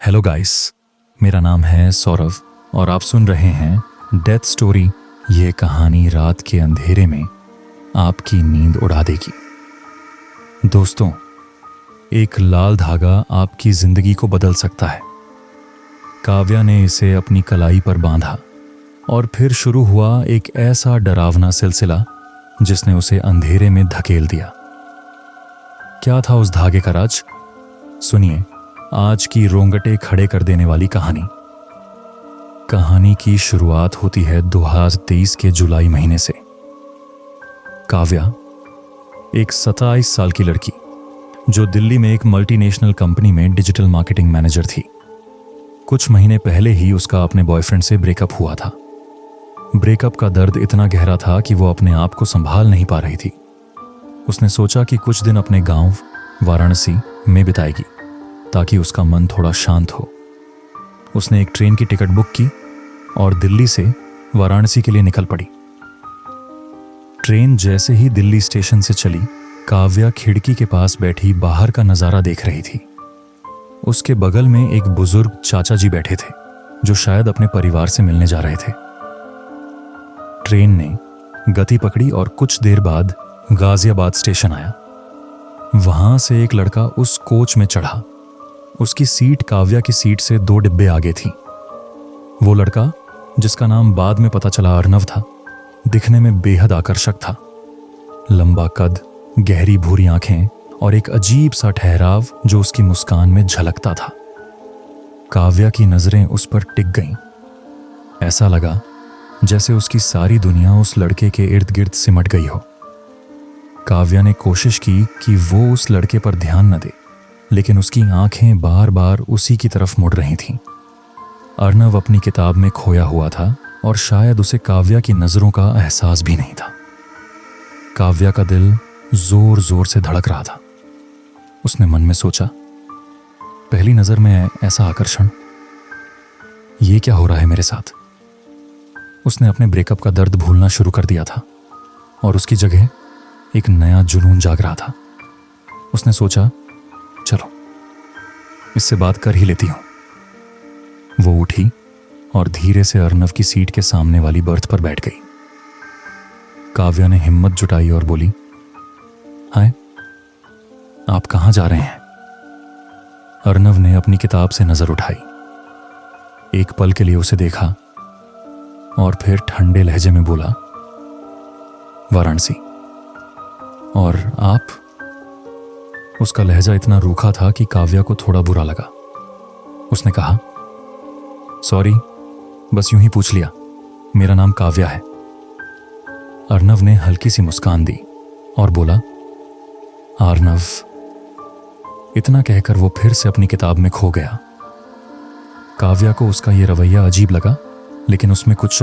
Hello guys, मेरा नाम है सौरभ और आप सुन रहे हैं डेथ स्टोरी। ये कहानी रात के अंधेरे में आपकी नींद उड़ा देगी। दोस्तों, एक लाल धागा आपकी जिंदगी को बदल सकता है। काव्या ने इसे अपनी कलाई पर बांधा और फिर शुरू हुआ एक ऐसा डरावना सिलसिला जिसने उसे अंधेरे में धकेल दिया। क्या था उस धागे का राज? सुनिए आज की रोंगटे खड़े कर देने वाली कहानी की शुरुआत होती है 2023 के जुलाई महीने से। काव्या एक 27 साल की लड़की जो दिल्ली में एक मल्टीनेशनल कंपनी में डिजिटल मार्केटिंग मैनेजर थी। कुछ महीने पहले ही उसका अपने बॉयफ्रेंड से ब्रेकअप हुआ था। ब्रेकअप का दर्द इतना गहरा था कि वो अपने आप को संभाल नहीं पा रही थी। उसने सोचा कि कुछ दिन अपने गांव वाराणसी में बिताएगी ताकि उसका मन थोड़ा शांत हो। उसने एक ट्रेन की टिकट बुक की और दिल्ली से वाराणसी के लिए निकल पड़ी। ट्रेन जैसे ही दिल्ली स्टेशन से चली, काव्या खिड़की के पास बैठी बाहर का नजारा देख रही थी। उसके बगल में एक बुजुर्ग चाचा जी बैठे थे जो शायद अपने परिवार से मिलने जा रहे थे। ट्रेन ने गति पकड़ी और कुछ देर बाद गाजियाबाद स्टेशन आया। वहां से एक लड़का उस कोच में चढ़ा। उसकी सीट काव्या की सीट से 2 डिब्बे आगे थी। वो लड़का, जिसका नाम बाद में पता चला अर्नव था, दिखने में बेहद आकर्षक था। लंबा कद, गहरी भूरी आंखें और एक अजीब सा ठहराव जो उसकी मुस्कान में झलकता था। काव्या की नजरें उस पर टिक गईं। ऐसा लगा जैसे उसकी सारी दुनिया उस लड़के के इर्द गिर्द सिमट गई हो। काव्या ने कोशिश की कि वो उस लड़के पर ध्यान न दे, लेकिन उसकी आंखें बार बार उसी की तरफ मुड़ रही थीं। अर्नव अपनी किताब में खोया हुआ था और शायद उसे काव्या की नजरों का एहसास भी नहीं था। काव्या का दिल जोर जोर से धड़क रहा था। उसने मन में सोचा, पहली नजर में ऐसा आकर्षण, ये क्या हो रहा है मेरे साथ? उसने अपने ब्रेकअप का दर्द भूलना शुरू कर दिया था और उसकी जगह एक नया जुनून जाग रहा था। उसने सोचा, चलो इससे बात कर ही लेती हूं। वो उठी और धीरे से अर्नव की सीट के सामने वाली बर्थ पर बैठ गई। काव्या ने हिम्मत जुटाई और बोली, हाय, आप कहां जा रहे हैं? अर्नव ने अपनी किताब से नजर उठाई। एक पल के लिए उसे देखा और फिर ठंडे लहजे में बोला, वाराणसी। और आप? उसका लहजा इतना रूखा था कि काव्या को थोड़ा बुरा लगा। उसने कहा, सॉरी, बस यूं ही पूछ लिया, मेरा नाम काव्या है। अर्नव ने हल्की सी मुस्कान दी और बोला, अर्नव। इतना कहकर वो फिर से अपनी किताब में खो गया। काव्या को उसका ये रवैया अजीब लगा, लेकिन उसमें कुछ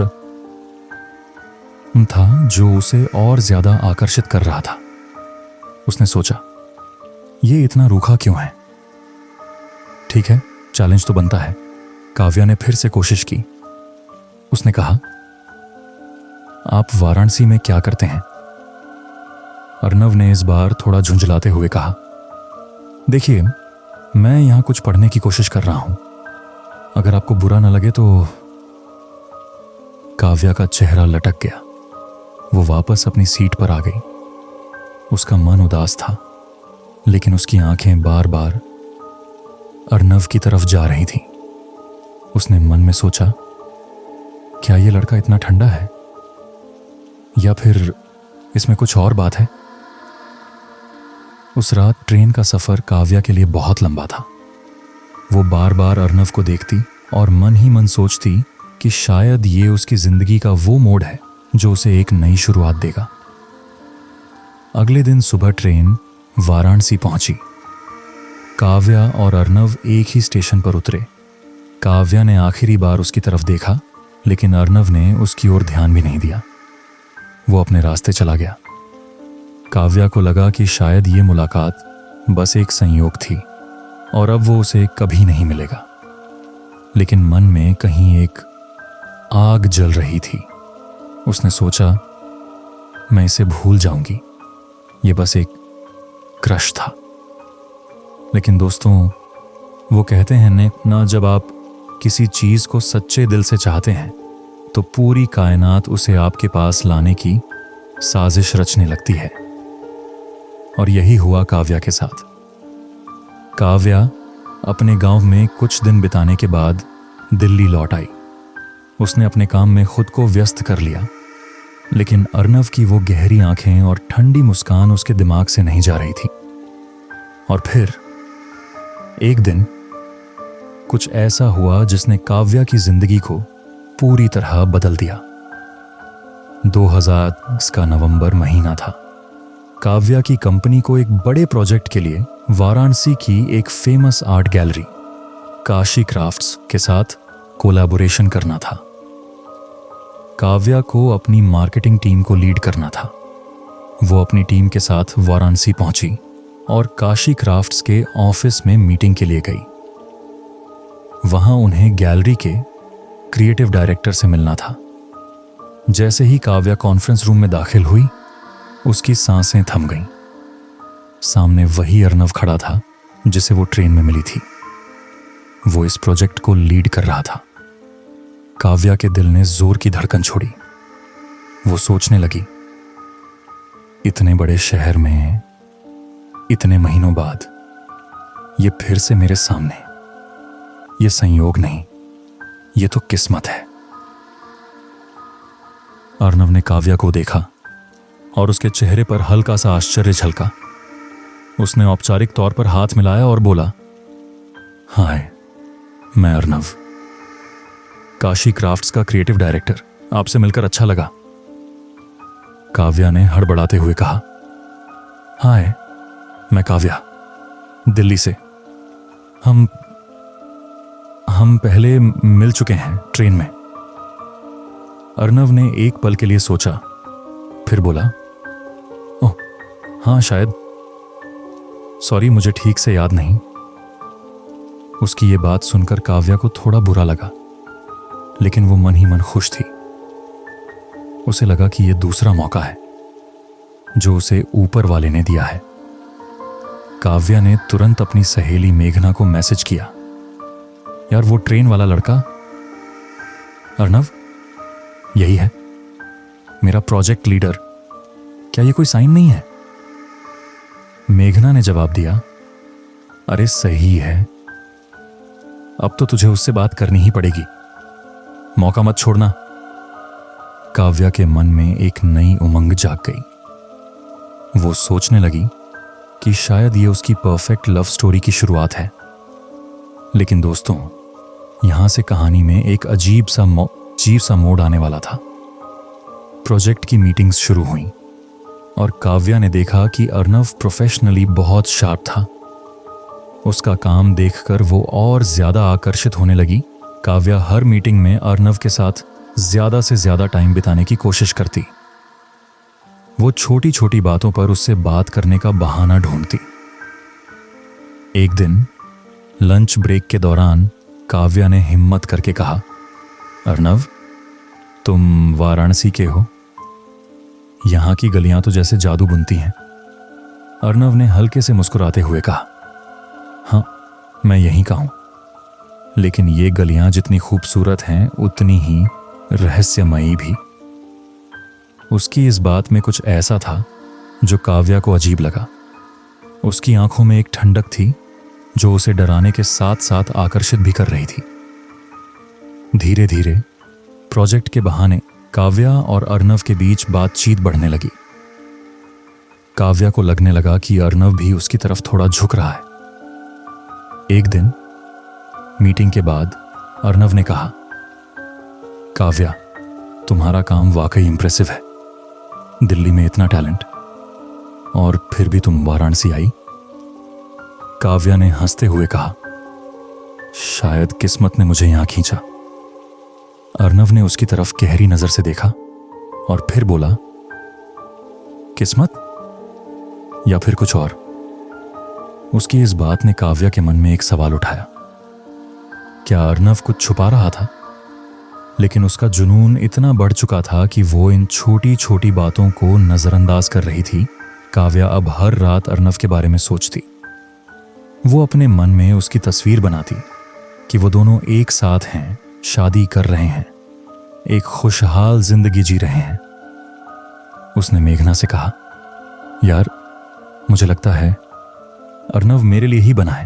था जो उसे और ज्यादा आकर्षित कर रहा था। उसने सोचा, ये इतना रूखा क्यों है? ठीक है, चैलेंज तो बनता है। काव्या ने फिर से कोशिश की। उसने कहा, आप वाराणसी में क्या करते हैं? अर्नव ने इस बार थोड़ा झुंझलाते हुए कहा, देखिए, मैं यहां कुछ पढ़ने की कोशिश कर रहा हूं। अगर आपको बुरा ना लगे तो। काव्या का चेहरा लटक गया। वो वापस अपनी सीट पर आ गई। उसका मन उदास था, लेकिन उसकी आंखें बार बार अर्नव की तरफ जा रही थीं। उसने मन में सोचा, क्या ये लड़का इतना ठंडा है या फिर इसमें कुछ और बात है? उस रात ट्रेन का सफर काव्या के लिए बहुत लंबा था। वो बार बार अर्नव को देखती और मन ही मन सोचती कि शायद ये उसकी जिंदगी का वो मोड़ है जो उसे एक नई शुरुआत देगा। अगले दिन सुबह ट्रेन वाराणसी पहुंची। काव्या और अर्नव एक ही स्टेशन पर उतरे। काव्या ने आखिरी बार उसकी तरफ देखा, लेकिन अर्नव ने उसकी ओर ध्यान भी नहीं दिया। वो अपने रास्ते चला गया। काव्या को लगा कि शायद ये मुलाकात बस एक संयोग थी और अब वो उसे कभी नहीं मिलेगा। लेकिन मन में कहीं एक आग जल रही थी। उसने सोचा, मैं इसे भूल जाऊंगी, ये बस एक क्रश था। लेकिन दोस्तों, वो कहते हैं ने ना, जब आप किसी चीज को सच्चे दिल से चाहते हैं तो पूरी कायनात उसे आपके पास लाने की साजिश रचने लगती है। और यही हुआ काव्या के साथ। काव्या अपने गांव में कुछ दिन बिताने के बाद दिल्ली लौट आई। उसने अपने काम में खुद को व्यस्त कर लिया, लेकिन अर्नव की वो गहरी आंखें और ठंडी मुस्कान उसके दिमाग से नहीं जा रही थी। और फिर एक दिन कुछ ऐसा हुआ जिसने काव्या की जिंदगी को पूरी तरह बदल दिया। 2000 का नवंबर महीना था। काव्या की कंपनी को एक बड़े प्रोजेक्ट के लिए वाराणसी की एक famous art gallery Kashi crafts के साथ कोलैबोरेशन करना था। काव्या को अपनी मार्केटिंग टीम को लीड करना था। वो अपनी टीम के साथ वाराणसी पहुंची और काशी क्राफ्ट्स के ऑफिस में मीटिंग के लिए गई। वहां उन्हें गैलरी के क्रिएटिव डायरेक्टर से मिलना था। जैसे ही काव्या कॉन्फ्रेंस रूम में दाखिल हुई, उसकी सांसें थम गईं। सामने वही अर्नव खड़ा था जिसे वो ट्रेन में मिली थी। वो इस प्रोजेक्ट को लीड कर रहा था। काव्या के दिल ने जोर की धड़कन छोड़ी। वो सोचने लगी, इतने बड़े शहर में इतने महीनों बाद ये फिर से मेरे सामने, ये संयोग नहीं, ये तो किस्मत है। अर्नव ने काव्या को देखा और उसके चेहरे पर हल्का सा आश्चर्य झलका। उसने औपचारिक तौर पर हाथ मिलाया और बोला, हाय, मैं अर्नव, काशी क्राफ्ट्स का क्रिएटिव डायरेक्टर। आपसे मिलकर अच्छा लगा। काव्या ने हड़बड़ाते हुए कहा, हाय, मैं काव्या, दिल्ली से। हम पहले मिल चुके हैं ट्रेन में। अर्नव ने एक पल के लिए सोचा, फिर बोला, ओह हाँ शायद, सॉरी, मुझे ठीक से याद नहीं। उसकी ये बात सुनकर काव्या को थोड़ा बुरा लगा, लेकिन वो मन ही मन खुश थी। उसे लगा कि ये दूसरा मौका है जो उसे ऊपर वाले ने दिया है। काव्या ने तुरंत अपनी सहेली मेघना को मैसेज किया, यार वो ट्रेन वाला लड़का अर्नव यही है, मेरा प्रोजेक्ट लीडर, क्या ये कोई साइन नहीं है? मेघना ने जवाब दिया, अरे सही है, अब तो तुझे उससे बात करनी ही पड़ेगी, मौका मत छोड़ना। काव्या के मन में एक नई उमंग जाग गई। वो सोचने लगी कि शायद ये उसकी परफेक्ट लव स्टोरी की शुरुआत है। लेकिन दोस्तों, यहां से कहानी में एक अजीब सा मोड़ आने वाला था। प्रोजेक्ट की मीटिंग्स शुरू हुई और काव्या ने देखा कि अर्नव प्रोफेशनली बहुत शार्प था। उसका काम देखकर वो और ज्यादा आकर्षित होने लगी। काव्या हर मीटिंग में अर्नव के साथ ज्यादा से ज्यादा टाइम बिताने की कोशिश करती। वो छोटी छोटी बातों पर उससे बात करने का बहाना ढूंढती। एक दिन लंच ब्रेक के दौरान काव्या ने हिम्मत करके कहा, अर्नव, तुम वाराणसी के हो? यहां की गलियां तो जैसे जादू बुनती हैं। अर्नव ने हल्के से मुस्कुराते हुए कहा, हाँ, मैं यहीं का हूं, लेकिन ये गलियां जितनी खूबसूरत हैं उतनी ही रहस्यमयी भी। उसकी इस बात में कुछ ऐसा था जो काव्या को अजीब लगा। उसकी आंखों में एक ठंडक थी जो उसे डराने के साथ साथ आकर्षित भी कर रही थी। धीरे धीरे प्रोजेक्ट के बहाने काव्या और अर्नव के बीच बातचीत बढ़ने लगी। काव्या को लगने लगा कि अर्नव भी उसकी तरफ थोड़ा झुक रहा है। एक दिन मीटिंग के बाद अर्नव ने कहा, काव्या, तुम्हारा काम वाकई इंप्रेसिव है। दिल्ली में इतना टैलेंट और फिर भी तुम वाराणसी आई। काव्या ने हंसते हुए कहा, शायद किस्मत ने मुझे यहां खींचा। अर्नव ने उसकी तरफ गहरी नजर से देखा और फिर बोला, किस्मत या फिर कुछ और? उसकी इस बात ने काव्या के मन में एक सवाल उठाया। क्या अर्नव कुछ छुपा रहा था? लेकिन उसका जुनून इतना बढ़ चुका था कि वो इन छोटी छोटी बातों को नजरअंदाज कर रही थी। काव्या अब हर रात अर्नव के बारे में सोचती। वो अपने मन में उसकी तस्वीर बनाती कि वो दोनों एक साथ हैं, शादी कर रहे हैं, एक खुशहाल जिंदगी जी रहे हैं। उसने मेघना से कहा, यार मुझे लगता है अर्नव मेरे लिए ही बना है,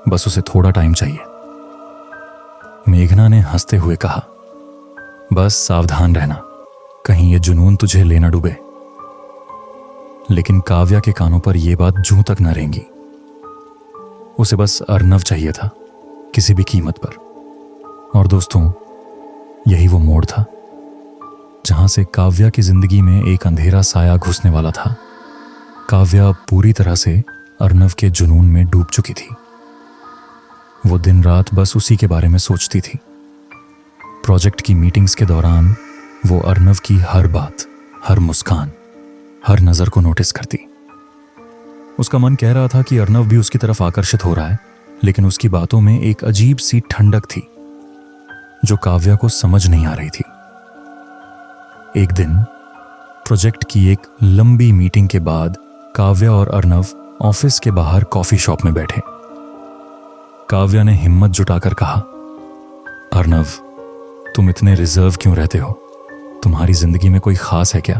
बस उसे थोड़ा टाइम चाहिए। मेघना ने हंसते हुए कहा, बस सावधान रहना, कहीं ये जुनून तुझे लेना डूबे। लेकिन काव्या के कानों पर यह बात जूं तक न रेंगी। उसे बस अर्नव चाहिए था, किसी भी कीमत पर। और दोस्तों, यही वो मोड़ था जहां से काव्या की जिंदगी में एक अंधेरा साया घुसने वाला था। काव्या पूरी तरह से अर्नव के जुनून में डूब चुकी थी। वो दिन रात बस उसी के बारे में सोचती थी। प्रोजेक्ट की मीटिंग्स के दौरान वो अर्नव की हर बात, हर मुस्कान, हर नजर को नोटिस करती। उसका मन कह रहा था कि अर्नव भी उसकी तरफ आकर्षित हो रहा है, लेकिन उसकी बातों में एक अजीब सी ठंडक थी जो काव्या को समझ नहीं आ रही थी। एक दिन प्रोजेक्ट की एक लंबी मीटिंग के बाद काव्या और अर्नव ऑफिस के बाहर कॉफी शॉप में बैठे। काव्या ने हिम्मत जुटाकर कहा, अर्नव, तुम इतने रिजर्व क्यों रहते हो? तुम्हारी जिंदगी में कोई खास है क्या?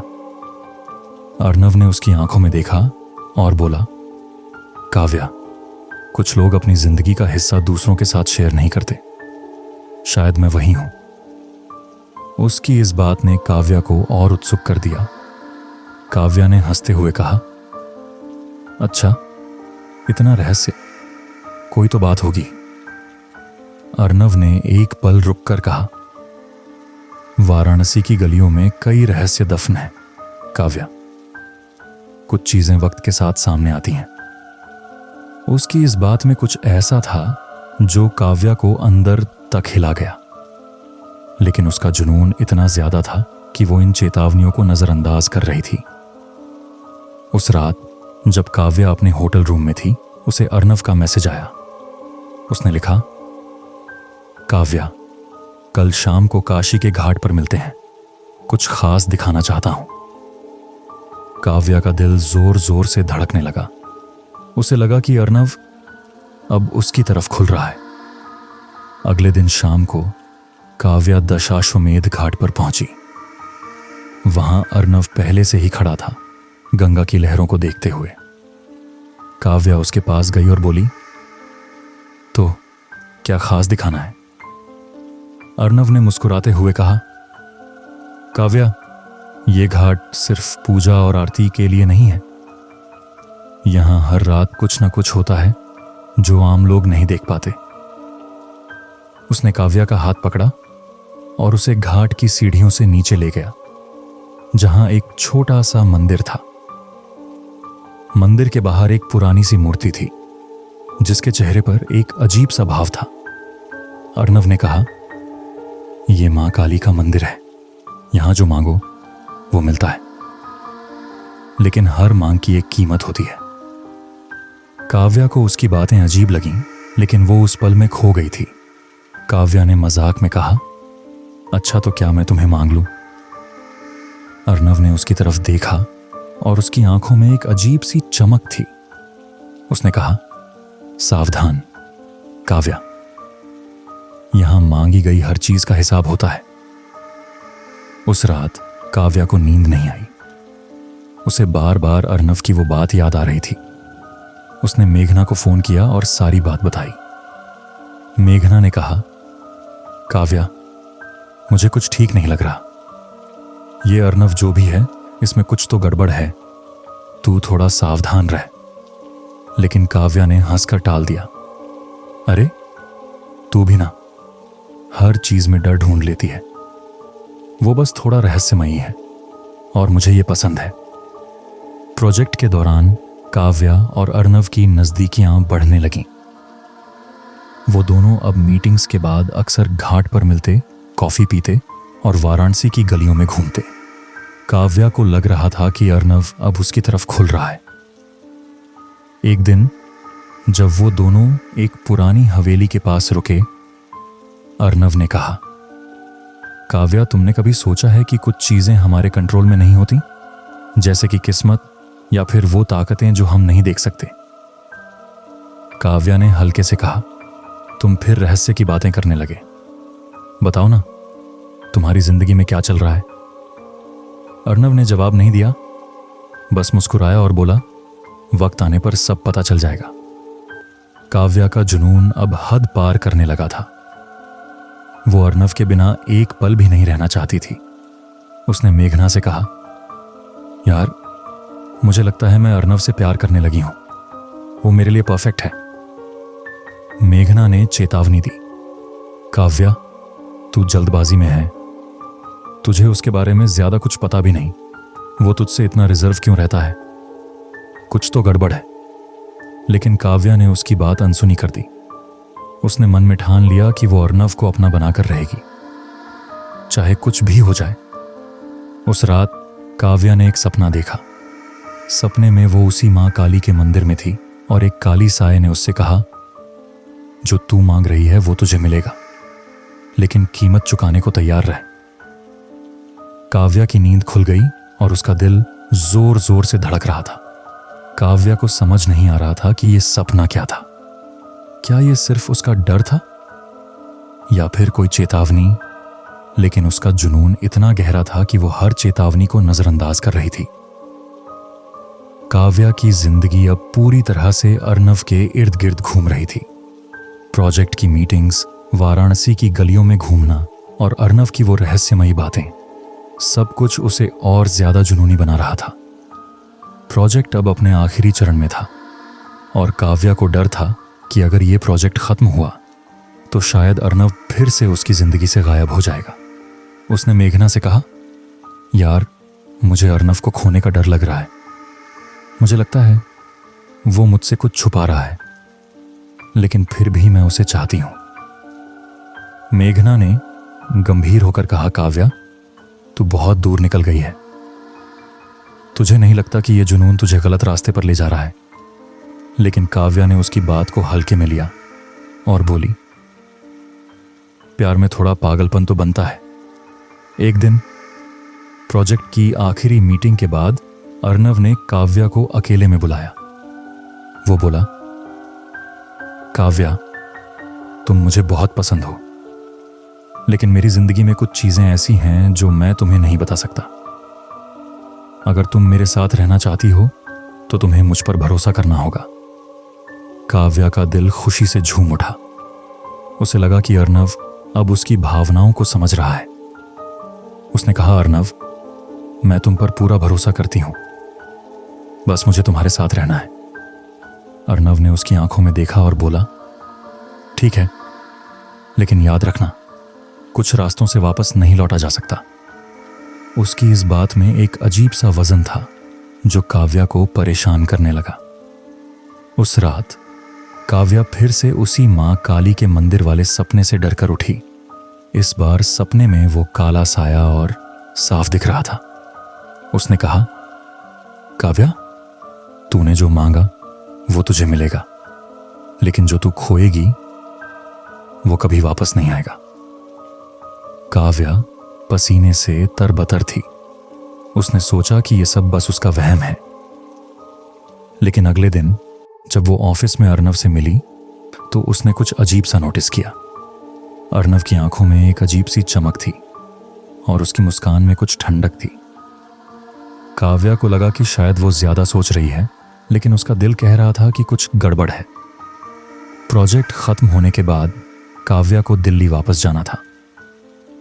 अर्नव ने उसकी आंखों में देखा और बोला, काव्या, कुछ लोग अपनी जिंदगी का हिस्सा दूसरों के साथ शेयर नहीं करते। शायद मैं वही हूं। उसकी इस बात ने काव्या को और उत्सुक कर दिया। काव्या ने हंसते हुए कहा, अच्छा, इतना रहस्य, कोई तो बात होगी। अर्नव ने एक पल रुककर कहा, वाराणसी की गलियों में कई रहस्य दफन हैं काव्या। कुछ चीजें वक्त के साथ सामने आती हैं। उसकी इस बात में कुछ ऐसा था जो काव्या को अंदर तक हिला गया, लेकिन उसका जुनून इतना ज्यादा था कि वो इन चेतावनियों को नजरअंदाज कर रही थी। उस रात जब काव्या अपने होटल रूम में थी, उसे अर्नव का मैसेज आया। उसने लिखा, काव्या, कल शाम को काशी के घाट पर मिलते हैं, कुछ खास दिखाना चाहता हूं। काव्या का दिल जोर जोर से धड़कने लगा। उसे लगा कि अर्नव अब उसकी तरफ खुल रहा है। अगले दिन शाम को काव्या दशाश्वमेध घाट पर पहुंची। वहां अर्नव पहले से ही खड़ा था, गंगा की लहरों को देखते हुए। काव्या उसके पास गई और बोली, तो क्या खास दिखाना है? अर्नव ने मुस्कुराते हुए कहा, काव्या, ये घाट सिर्फ पूजा और आरती के लिए नहीं है। यहां हर रात कुछ ना कुछ होता है जो आम लोग नहीं देख पाते। उसने काव्या का हाथ पकड़ा और उसे घाट की सीढ़ियों से नीचे ले गया, जहां एक छोटा सा मंदिर था। मंदिर के बाहर एक पुरानी सी मूर्ति थी, जिसके चेहरे पर एक अजीब सा भाव था। अर्नव ने कहा, यह मां काली का मंदिर है, यहां जो मांगो वो मिलता है, लेकिन हर मांग की एक कीमत होती है। काव्या को उसकी बातें अजीब लगीं, लेकिन वो उस पल में खो गई थी। काव्या ने मजाक में कहा, अच्छा तो क्या मैं तुम्हें मांग लूं? अर्नव ने उसकी तरफ देखा और उसकी आंखों में एक अजीब सी चमक थी। उसने कहा, सावधान काव्या, यहां मांगी गई हर चीज का हिसाब होता है। उस रात काव्या को नींद नहीं आई। उसे बार बार अर्नव की वो बात याद आ रही थी। उसने मेघना को फोन किया और सारी बात बताई। मेघना ने कहा, काव्या, मुझे कुछ ठीक नहीं लग रहा। ये अर्नव जो भी है, इसमें कुछ तो गड़बड़ है, तू थोड़ा सावधान रह। लेकिन काव्या ने हंसकर टाल दिया, अरे तू भी ना हर चीज में डर ढूंढ लेती है। वो बस थोड़ा रहस्यमयी है और मुझे ये पसंद है। प्रोजेक्ट के दौरान काव्या और अर्नव की नजदीकियां बढ़ने लगीं। वो दोनों अब मीटिंग्स के बाद अक्सर घाट पर मिलते, कॉफी पीते और वाराणसी की गलियों में घूमते। काव्या को लग रहा था कि अर्नव अब उसकी तरफ खुल रहा है। एक दिन जब वो दोनों एक पुरानी हवेली के पास रुके, अर्नव ने कहा, काव्या, तुमने कभी सोचा है कि कुछ चीजें हमारे कंट्रोल में नहीं होती, जैसे कि किस्मत या फिर वो ताकतें जो हम नहीं देख सकते? काव्या ने हल्के से कहा, तुम फिर रहस्य की बातें करने लगे। बताओ ना, तुम्हारी जिंदगी में क्या चल रहा है? अर्नव ने जवाब नहीं दिया, बस मुस्कुराया और बोला, वक्त आने पर सब पता चल जाएगा। काव्या का जुनून अब हद पार करने लगा था। वो अर्नव के बिना एक पल भी नहीं रहना चाहती थी। उसने मेघना से कहा, यार, मुझे लगता है मैं अर्नव से प्यार करने लगी हूं। वो मेरे लिए परफेक्ट है। मेघना ने चेतावनी दी, काव्या, तू जल्दबाजी में है। तुझे उसके बारे में ज्यादा कुछ पता भी नहीं। वो तुझसे इतना रिजर्व क्यों रहता है? कुछ तो गड़बड़ है। लेकिन काव्या ने उसकी बात अनसुनी कर दी। उसने मन में ठान लिया कि वो अर्नव को अपना बनाकर रहेगी, चाहे कुछ भी हो जाए। उस रात काव्या ने एक सपना देखा। सपने में वो उसी मां काली के मंदिर में थी और एक काली साये ने उससे कहा, जो तू मांग रही है वो तुझे मिलेगा, लेकिन कीमत चुकाने को तैयार रह। काव्या की नींद खुल गई और उसका दिल जोर जोर से धड़क रहा था। काव्या को समझ नहीं आ रहा था कि यह सपना क्या था। क्या यह सिर्फ उसका डर था या फिर कोई चेतावनी? लेकिन उसका जुनून इतना गहरा था कि वो हर चेतावनी को नजरअंदाज कर रही थी। काव्या की जिंदगी अब पूरी तरह से अर्नव के इर्द गिर्द घूम रही थी। प्रोजेक्ट की मीटिंग्स, वाराणसी की गलियों में घूमना और अर्नव की वो रहस्यमयी बातें, सब कुछ उसे और ज्यादा जुनूनी बना रहा था। प्रोजेक्ट अब अपने आखिरी चरण में था और काव्या को डर था कि अगर ये प्रोजेक्ट खत्म हुआ तो शायद अर्नव फिर से उसकी जिंदगी से गायब हो जाएगा। उसने मेघना से कहा, यार, मुझे अर्नव को खोने का डर लग रहा है। मुझे लगता है वो मुझसे कुछ छुपा रहा है, लेकिन फिर भी मैं उसे चाहती हूं। मेघना ने गंभीर होकर कहा, काव्या, तू बहुत दूर निकल गई है। तुझे नहीं लगता कि यह जुनून तुझे गलत रास्ते पर ले जा रहा है? लेकिन काव्या ने उसकी बात को हल्के में लिया और बोली, प्यार में थोड़ा पागलपन तो बनता है। एक दिन प्रोजेक्ट की आखिरी मीटिंग के बाद अर्नव ने काव्या को अकेले में बुलाया। वो बोला, काव्या, तुम मुझे बहुत पसंद हो, लेकिन मेरी जिंदगी में कुछ चीजें ऐसी हैं जो मैं तुम्हें नहीं बता सकता। अगर तुम मेरे साथ रहना चाहती हो तो तुम्हें मुझ पर भरोसा करना होगा। काव्या का दिल खुशी से झूम उठा। उसे लगा कि अर्नव अब उसकी भावनाओं को समझ रहा है। उसने कहा, अर्नव, मैं तुम पर पूरा भरोसा करती हूं, बस मुझे तुम्हारे साथ रहना है। अर्नव ने उसकी आंखों में देखा और बोला, ठीक है, लेकिन याद रखना, कुछ रास्तों से वापस नहीं लौटा जा सकता। उसकी इस बात में एक अजीब सा वजन था जो काव्या को परेशान करने लगा। उस रात काव्या फिर से उसी मां काली के मंदिर वाले सपने से डरकर उठी। इस बार सपने में वो काला साया और साफ दिख रहा था। उसने कहा, काव्या, तूने जो मांगा वो तुझे मिलेगा, लेकिन जो तू खोएगी वो कभी वापस नहीं आएगा। काव्या पसीने से तरबतर थी। उसने सोचा कि यह सब बस उसका वहम है। लेकिन अगले दिन जब वो ऑफिस में अर्नव से मिली तो उसने कुछ अजीब सा नोटिस किया। अर्नव की आंखों में एक अजीब सी चमक थी और उसकी मुस्कान में कुछ ठंडक थी। काव्या को लगा कि शायद वो ज्यादा सोच रही है, लेकिन उसका दिल कह रहा था कि कुछ गड़बड़ है। प्रोजेक्ट खत्म होने के बाद काव्या को दिल्ली वापस जाना था,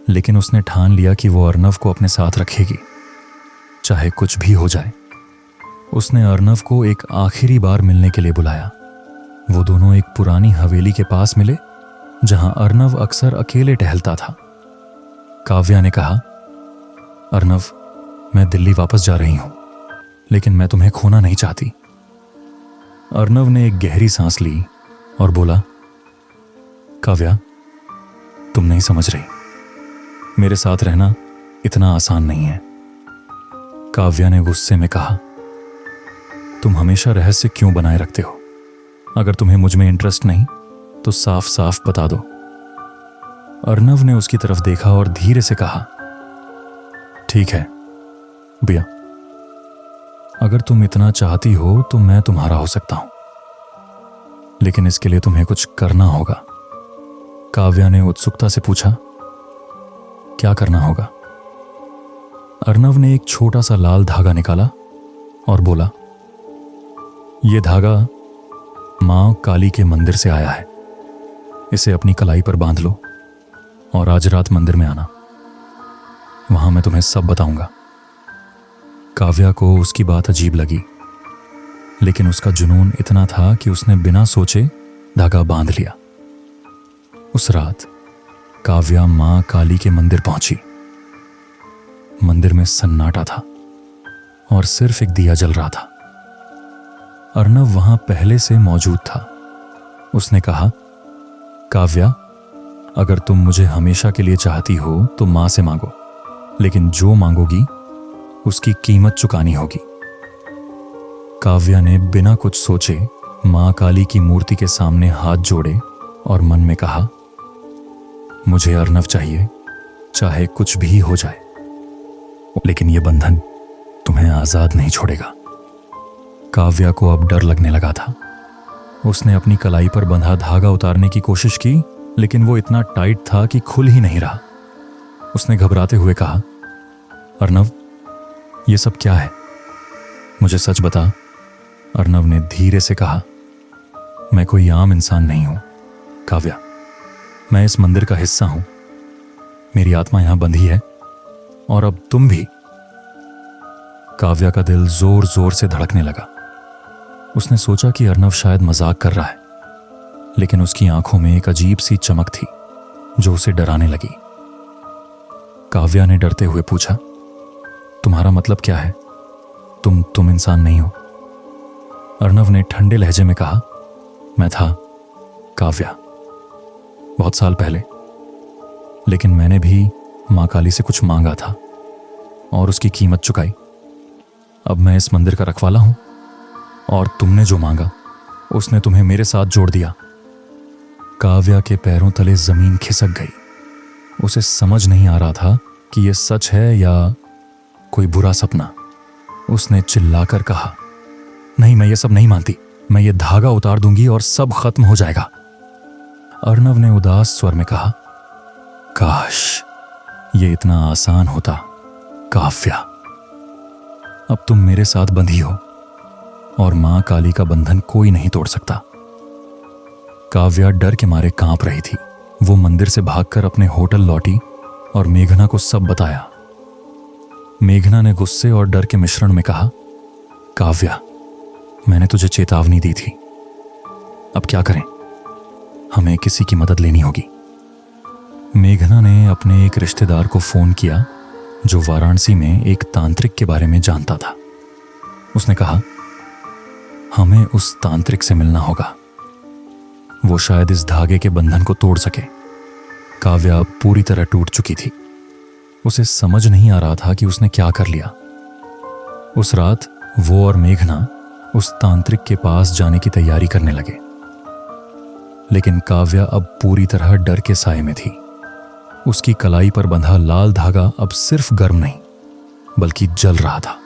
लेकिन उसने ठान लिया कि वो अर्नव को अपने साथ रखेगी, चाहे कुछ भी हो जाए। उसने अर्नव को एक आखिरी बार मिलने के लिए बुलाया। वो दोनों एक पुरानी हवेली के पास मिले जहां अर्नव अक्सर अकेले टहलता था। काव्या ने कहा, अर्नव, मैं दिल्ली वापस जा रही हूं, लेकिन मैं तुम्हें खोना नहीं चाहती। अर्नव ने एक गहरी सांस ली और बोला, काव्या, तुम नहीं समझ रही, मेरे साथ रहना इतना आसान नहीं है। काव्या ने गुस्से में कहा, तुम हमेशा रहस्य क्यों बनाए रखते हो? अगर तुम्हें मुझ में इंटरेस्ट नहीं तो साफ साफ बता दो। अर्नव ने उसकी तरफ देखा और धीरे से कहा, ठीक है भैया, अगर तुम इतना चाहती हो तो मैं तुम्हारा हो सकता हूं। लेकिन इसके लिए तुम्हें कुछ करना होगा। काव्या ने उत्सुकता से पूछा, क्या करना होगा? अर्नव ने एक छोटा सा लाल धागा निकाला और बोला, यह धागा मां काली के मंदिर से आया है। इसे अपनी कलाई पर बांध लो और आज रात मंदिर में आना। वहां मैं तुम्हें सब बताऊंगा। काव्या को उसकी बात अजीब लगी, लेकिन उसका जुनून इतना था कि उसने बिना सोचे धागा बांध लिया। उस रात काव्या मां काली के मंदिर पहुंची। मंदिर में सन्नाटा था और सिर्फ एक दिया जल रहा था। अर्नव वहां पहले से मौजूद था। उसने कहा, काव्या, अगर तुम मुझे हमेशा के लिए चाहती हो तो मां से मांगो, लेकिन जो मांगोगी उसकी कीमत चुकानी होगी। काव्या ने बिना कुछ सोचे मां काली की मूर्ति के सामने हाथ जोड़े और मन में कहा, मुझे अर्नव चाहिए, चाहे कुछ भी हो जाए, लेकिन यह बंधन तुम्हें आजाद नहीं छोड़ेगा। काव्या को अब डर लगने लगा था। उसने अपनी कलाई पर बंधा धागा उतारने की कोशिश की, लेकिन वो इतना टाइट था कि खुल ही नहीं रहा। उसने घबराते हुए कहा, अर्नव, ये सब क्या है? मुझे सच बता। अर्नव ने धीरे से कहा, मैं कोई आम इंसान नहीं हूं काव्या, मैं इस मंदिर का हिस्सा हूं। मेरी आत्मा यहां बंधी है और अब तुम भी। काव्या का दिल जोर जोर से धड़कने लगा। उसने सोचा कि अर्नव शायद मजाक कर रहा है, लेकिन उसकी आंखों में एक अजीब सी चमक थी जो उसे डराने लगी। काव्या ने डरते हुए पूछा, तुम्हारा मतलब क्या है? तुम इंसान नहीं हो। अर्नव ने ठंडे लहजे में कहा, मैं था काव्या, बहुत साल पहले, लेकिन मैंने भी मां काली से कुछ मांगा था और उसकी कीमत चुकाई। अब मैं इस मंदिर का रखवाला हूं और तुमने जो मांगा उसने तुम्हें मेरे साथ जोड़ दिया। काव्या के पैरों तले जमीन खिसक गई। उसे समझ नहीं आ रहा था कि यह सच है या कोई बुरा सपना। उसने चिल्लाकर कहा, नहीं, मैं ये सब नहीं मानती। मैं ये धागा उतार दूंगी और सब खत्म हो जाएगा। अर्नव ने उदास स्वर में कहा, काश ये इतना आसान होता काव्या। अब तुम मेरे साथ बंधी हो और मां काली का बंधन कोई नहीं तोड़ सकता। काव्या डर के मारे कांप रही थी। वो मंदिर से भागकर अपने होटल लौटी और मेघना को सब बताया। मेघना ने गुस्से और डर के मिश्रण में कहा, काव्या, मैंने तुझे चेतावनी दी थी। अब क्या करें? हमें किसी की मदद लेनी होगी। मेघना ने अपने एक रिश्तेदार को फोन किया जो वाराणसी में एक तांत्रिक के बारे में जानता था। उसने कहा, हमें उस तांत्रिक से मिलना होगा। वो शायद इस धागे के बंधन को तोड़ सके। काव्या पूरी तरह टूट चुकी थी। उसे समझ नहीं आ रहा था कि उसने क्या कर लिया। उस रात वो और मेघना उस तांत्रिक के पास जाने की तैयारी करने लगे, लेकिन काव्या अब पूरी तरह डर के साए में थी। उसकी कलाई पर बंधा लाल धागा अब सिर्फ गर्म नहीं बल्कि जल रहा था।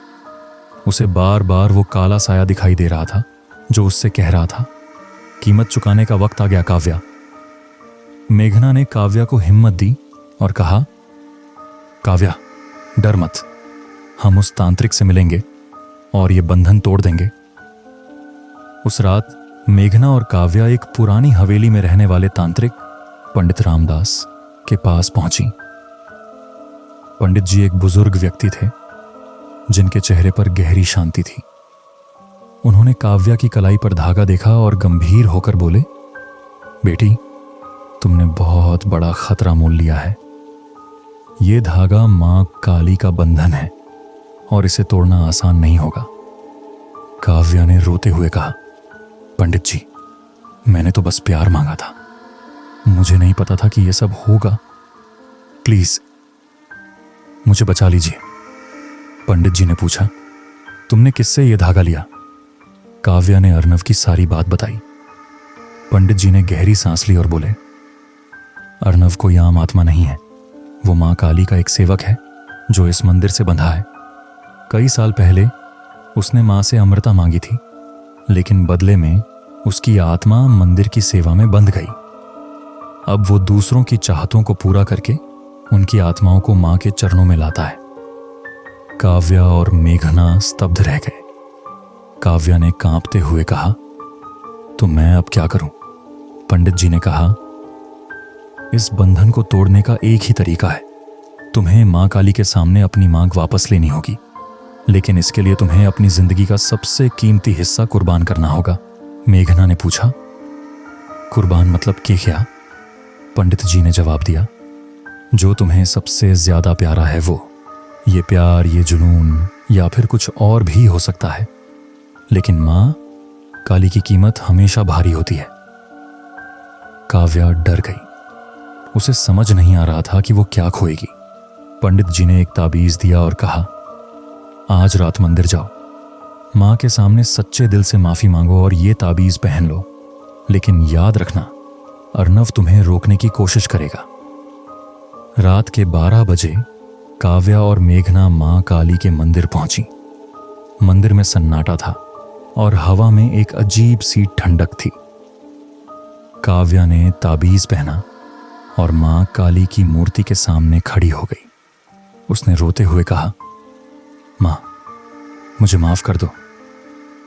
उसे बार बार वो काला साया दिखाई दे रहा था जो उससे कह रहा था, कीमत चुकाने का वक्त आ गया काव्या। मेघना ने काव्या को हिम्मत दी और कहा, काव्या, डर मत, हम उस तांत्रिक से मिलेंगे और ये बंधन तोड़ देंगे। उस रात मेघना और काव्या एक पुरानी हवेली में रहने वाले तांत्रिक पंडित रामदास के पास पहुंची। पंडित जी एक बुजुर्ग व्यक्ति थे जिनके चेहरे पर गहरी शांति थी। उन्होंने काव्या की कलाई पर धागा देखा और गंभीर होकर बोले, बेटी, तुमने बहुत बड़ा खतरा मोल लिया है। ये धागा मां काली का बंधन है और इसे तोड़ना आसान नहीं होगा। काव्या ने रोते हुए कहा, पंडित जी, मैंने तो बस प्यार मांगा था, मुझे नहीं पता था कि यह सब होगा। प्लीज मुझे बचा लीजिए। पंडित जी ने पूछा, तुमने किससे यह धागा लिया? काव्या ने अर्नव की सारी बात बताई। पंडित जी ने गहरी सांस ली और बोले, अर्नव कोई आम आत्मा नहीं है। वो मां काली का एक सेवक है जो इस मंदिर से बंधा है। कई साल पहले उसने मां से अमृता मांगी थी, लेकिन बदले में उसकी आत्मा मंदिर की सेवा में बंध गई। अब वो दूसरों की चाहतों को पूरा करके उनकी आत्माओं को मां के चरणों में लाता है। काव्या और मेघना स्तब्ध रह गए। काव्या ने कांपते हुए कहा, तो मैं अब क्या करूं? पंडित जी ने कहा, इस बंधन को तोड़ने का एक ही तरीका है। तुम्हें मां काली के सामने अपनी मांग वापस लेनी होगी, लेकिन इसके लिए तुम्हें अपनी जिंदगी का सबसे कीमती हिस्सा कुर्बान करना होगा। मेघना ने पूछा, कुर्बान मतलब कि क्या? पंडित जी ने जवाब दिया, जो तुम्हें सबसे ज्यादा प्यारा है वो। ये प्यार, ये जुनून या फिर कुछ और भी हो सकता है, लेकिन मां काली की कीमत हमेशा भारी होती है। काव्या डर गई। उसे समझ नहीं आ रहा था कि वो क्या खोएगी। पंडित जी ने एक ताबीज दिया और कहा, आज रात मंदिर जाओ, मां के सामने सच्चे दिल से माफी मांगो और ये ताबीज पहन लो, लेकिन याद रखना अर्नव तुम्हें रोकने की कोशिश करेगा। रात के 12 बजे काव्या और मेघना मां काली के मंदिर पहुंची। मंदिर में सन्नाटा था और हवा में एक अजीब सी ठंडक थी। काव्या ने ताबीज पहना और मां काली की मूर्ति के सामने खड़ी हो गई। उसने रोते हुए कहा, मां, मुझे माफ कर दो।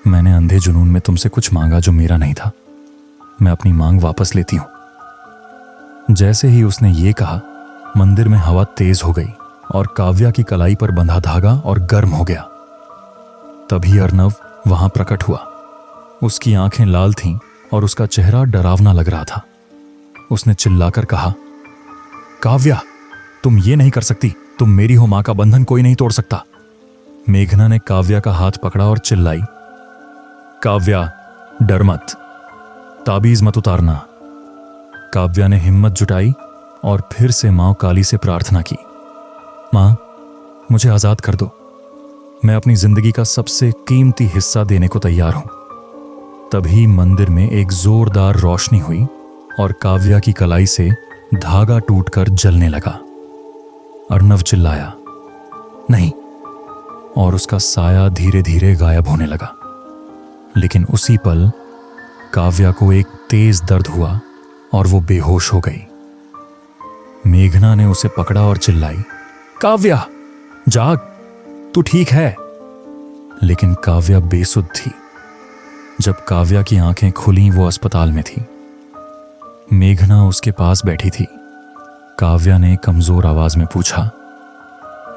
मैंने अंधे जुनून में तुमसे कुछ मांगा जो मेरा नहीं था। मैं अपनी मांग वापस लेती हूं। जैसे ही उसने ये कहा, मंदिर में हवा तेज हो गई और काव्या की कलाई पर बंधा धागा और गर्म हो गया। तभी अर्नव वहां प्रकट हुआ। उसकी आंखें लाल थीं और उसका चेहरा डरावना लग रहा था। उसने चिल्लाकर कहा, काव्या, तुम ये नहीं कर सकती। तुम मेरी हो, मां का बंधन कोई नहीं तोड़ सकता। मेघना ने काव्या का हाथ पकड़ा और चिल्लाई, काव्या, डर मत, ताबीज मत उतारना। काव्या ने हिम्मत जुटाई और फिर से मां काली से प्रार्थना की, मां, मुझे आजाद कर दो। मैं अपनी जिंदगी का सबसे कीमती हिस्सा देने को तैयार हूं। तभी मंदिर में एक जोरदार रोशनी हुई और काव्या की कलाई से धागा टूटकर जलने लगा। अर्नव चिल्लाया, नहीं, और उसका साया धीरे धीरे गायब होने लगा। लेकिन उसी पल काव्या को एक तेज दर्द हुआ और वो बेहोश हो गई। मेघना ने उसे पकड़ा और चिल्लाई, काव्या, जाग, तू ठीक है। लेकिन काव्या बेसुध थी। जब काव्या की आंखें खुली, वो अस्पताल में थी। मेघना उसके पास बैठी थी। काव्या ने कमजोर आवाज में पूछा,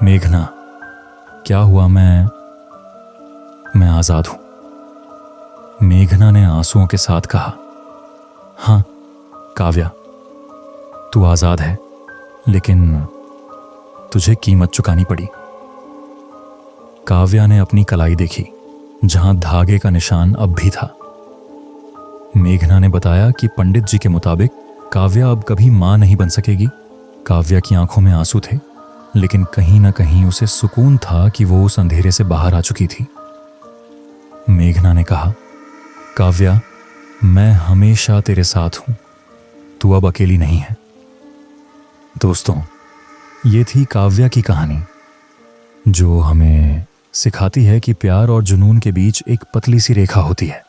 मेघना, क्या हुआ? मैं आजाद हूं। मेघना ने आंसुओं के साथ कहा, हां काव्या, तू आजाद है, लेकिन तुझे कीमत चुकानी पड़ी। काव्या ने अपनी कलाई देखी, जहां धागे का निशान अब भी था। मेघना ने बताया कि पंडित जी के मुताबिक काव्या अब कभी मां नहीं बन सकेगी। काव्या की आंखों में आंसू थे, लेकिन कहीं ना कहीं उसे सुकून था कि वो उस अंधेरे से बाहर आ चुकी थी। मेघना ने कहा, काव्या, मैं हमेशा तेरे साथ हूं, तू अब अकेली नहीं है। दोस्तों, ये थी काव्या की कहानी, जो हमें सिखाती है कि प्यार और जुनून के बीच एक पतली सी रेखा होती है।